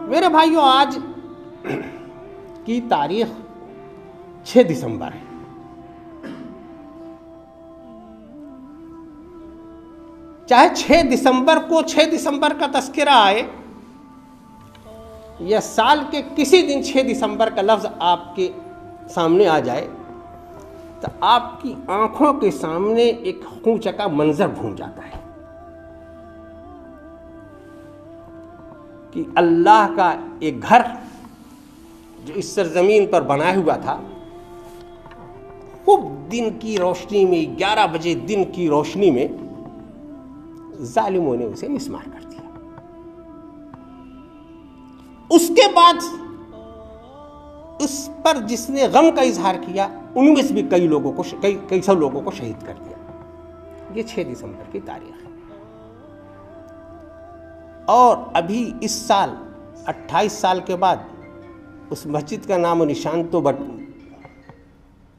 मेरे भाइयों, आज की तारीख 6 दिसंबर है। चाहे 6 दिसंबर को 6 दिसंबर का तस्करा आए या साल के किसी दिन 6 दिसंबर का लफ्ज़ आपके सामने आ जाए तो आपकी आंखों के सामने एक खूंचा का मंजर घूम जाता है कि अल्लाह का एक घर जो इस सरजमीन पर बनाया हुआ था, खूब दिन की रोशनी में, 11 बजे दिन की रोशनी में जालिमों ने उसे मिसमार कर दिया। उसके बाद उस पर जिसने गम का इजहार किया, उनमें से भी कई सौ लोगों को शहीद कर दिया। ये 6 दिसंबर की तारीख है। और अभी इस साल 28 साल के बाद उस मस्जिद का नाम और निशान तो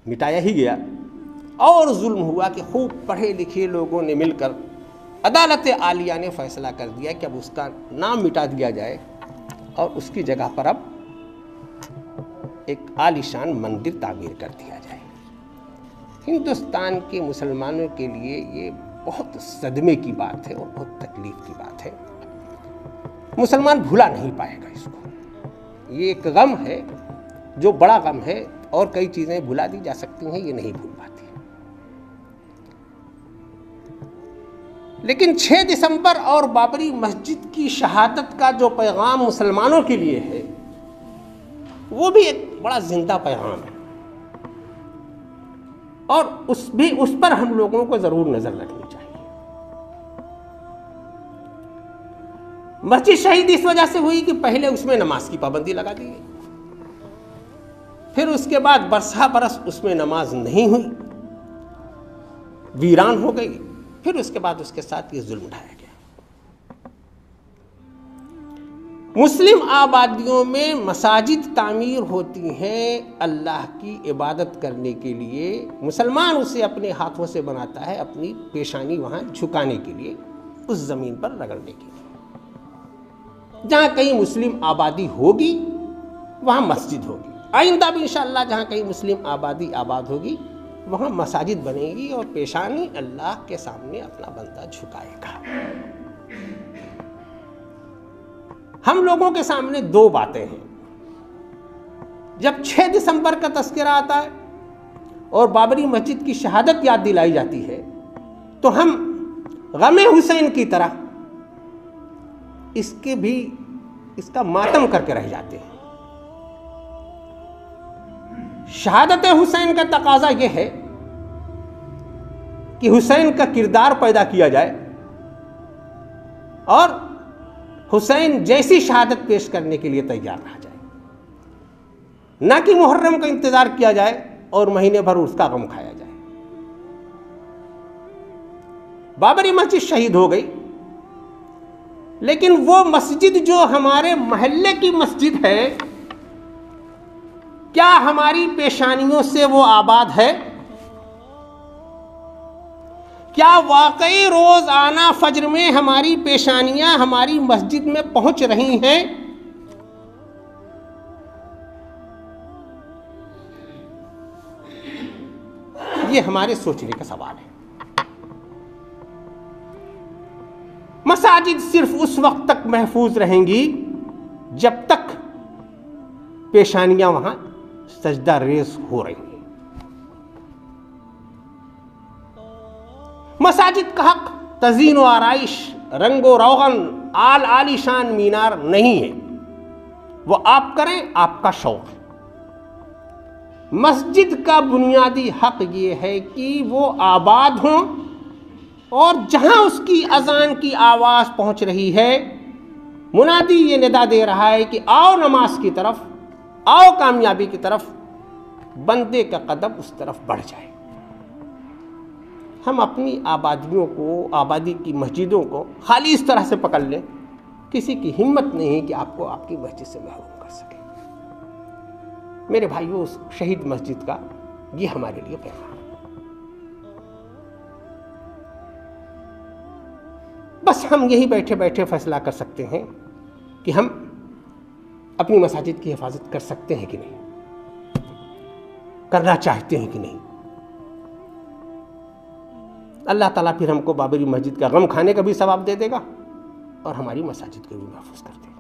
मिटाया ही गया, और जुल्म हुआ कि खूब पढ़े लिखे लोगों ने मिलकर अदालत आलिया ने फैसला कर दिया कि अब उसका नाम मिटा दिया जाए और उसकी जगह पर अब एक आलीशान मंदिर तामीर कर दिया जाए। हिंदुस्तान के मुसलमानों के लिए ये बहुत सदमे की बात है और बहुत तकलीफ की बात है। मुसलमान भूला नहीं पाएगा इसको। ये एक गम है जो बड़ा गम है, और कई चीज़ें भुला दी जा सकती हैं, ये नहीं भूल पाती। लेकिन 6 दिसंबर और बाबरी मस्जिद की शहादत का जो पैगाम मुसलमानों के लिए है, वो भी एक बड़ा जिंदा पैगाम है, और उस पर हम लोगों को जरूर नजर रखनी चाहिए। मस्जिद शहीद इस वजह से हुई कि पहले उसमें नमाज की पाबंदी लगा दी गई, फिर उसके बाद बरस उसमें नमाज नहीं हुई, वीरान हो गई, फिर उसके बाद उसके साथ ये जुल्म उठाया गया। मुस्लिम आबादियों में मसाजिद तामीर होती हैं अल्लाह की इबादत करने के लिए। मुसलमान उसे अपने हाथों से बनाता है, अपनी पेशानी वहाँ झुकाने के लिए, उस ज़मीन पर रगड़ने के लिए। जहाँ कहीं मुस्लिम आबादी होगी वहाँ मस्जिद होगी। आइंदा भी इंशाअल्लाह जहाँ कहीं मुस्लिम आबादी आबाद होगी वहाँ मसाजिद बनेगी, और पेशानी अल्लाह के सामने अपना बंदा झुकाएगा। हम लोगों के सामने 2 बातें हैं। जब 6 दिसंबर का तस्करा आता है और बाबरी मस्जिद की शहादत याद दिलाई जाती है, तो हम गमे हुसैन की तरह इसका मातम करके रह जाते हैं। शहादत हुसैन का तकाजा यह है कि हुसैन का किरदार पैदा किया जाए और हुसैन जैसी शहादत पेश करने के लिए तैयार रहा जाए, ना कि मुहर्रम का इंतजार किया जाए और महीने भर उसका गम खाया जाए। बाबरी मस्जिद शहीद हो गई, लेकिन वो मस्जिद जो हमारे मोहल्ले की मस्जिद है, क्या हमारी पेशानियों से वो आबाद है? क्या वाकई रोज आना फज्र में हमारी पेशानियां हमारी मस्जिद में पहुंच रही हैं? ये हमारे सोचने का सवाल है। मसाजिद सिर्फ उस वक्त तक महफूज रहेंगी जब तक पेशानियां वहां सजदा रेस हो रही हैं। मसाजिद का हक तज़ीन व आराइश, रंगो रोगन, आलीशान मीनार नहीं है। वो आप करें, आपका शौक है। मस्जिद का बुनियादी हक ये है कि वो आबाद हों, और जहां उसकी अजान की आवाज पहुंच रही है, मुनादी ये निदा दे रहा है कि आओ नमाज की तरफ, आओ कामयाबी की तरफ, बंदे का कदम उस तरफ बढ़ जाए। हम अपनी आबादियों को, आबादी की मस्जिदों को खाली इस तरह से पकड़ लें, किसी की हिम्मत नहीं है कि आपको आपकी मस्जिद से महरूम कर सके। मेरे भाइयों, उस शहीद मस्जिद का ये हमारे लिए पैगाम है। बस हम यही बैठे बैठे फैसला कर सकते हैं कि हम अपनी मसाजिद की हिफाजत कर सकते हैं कि नहीं, करना चाहते हैं कि नहीं। अल्लाह ताला फिर हमको बाबरी मस्जिद का गम खाने का भी सवाब दे देगा और हमारी मसाजिद को भी महफूज कर देगा।